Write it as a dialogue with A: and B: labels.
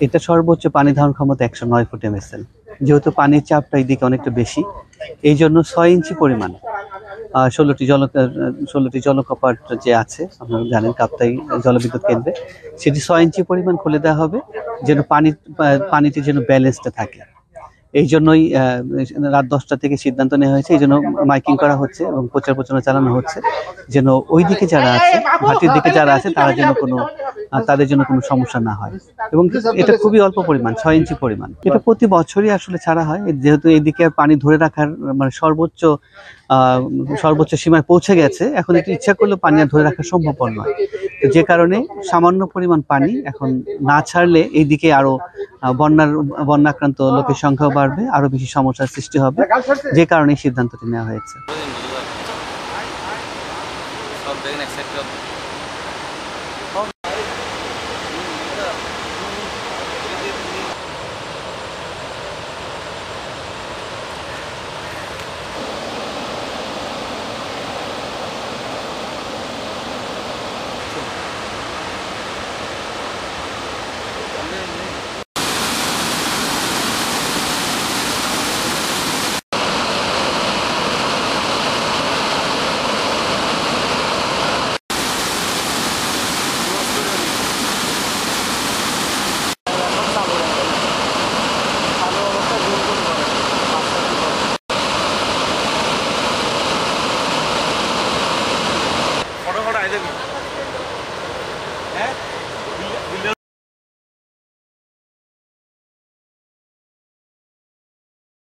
A: এটা সর্বোচ্চ পানি ধারণ ক্ষমতা 109 ফুট এমএসএল। যেহেতু পানির চাপটা এইদিকে অনেকটা বেশি, এই জন্য 6 ইঞ্চি পরিমাণ 16টি জলকপাট যে আছে আপনারা জানেন কাপ্তাই জলবিদ্যুৎ কেন্দ্রে, সেটি 6 ইঞ্চি পরিমাণ খুলে দেওয়া হবে, যেন পানিটি যেন ব্যালেন্সটা থাকে। এই জন্যই রাত 10টা থেকে সিদ্ধান্ত নেওয়া হয়েছে, এই জন্য মাইকিং করা হচ্ছে এবং প্রচার প্রচারণা চালানো হচ্ছে, যেন ওই দিকে যারা আছে, ভাটির দিকে যারা আছে, তাদের জন্য কোনো সমস্যা না হয়। এবং এটা খুবই অল্প পরিমাণ, 6 ইঞ্চি পরিমাণ। এটা প্রতি বছরই আসলে ছাড়া হয়, যেহেতু এইদিকে পানি ধরে রাখার মানে সর্বোচ্চ সীমায় পৌঁছে গেছে, এখন একটু ইচ্ছা করলেও পানি আর ধরে রাখা সম্ভবপর নয়। তো যে কারণে সামান্য পরিমাণ পানি এখন না ছাড়লে এইদিকে আরো বন্যাক্রান্ত লোকের সংখ্যাও বাড়বে, আরো বেশি সমস্যার সৃষ্টি হবে, যে কারণে এই সিদ্ধান্তটি নেওয়া হয়েছে।
B: ফটো আই দেবি হ্যাঁ।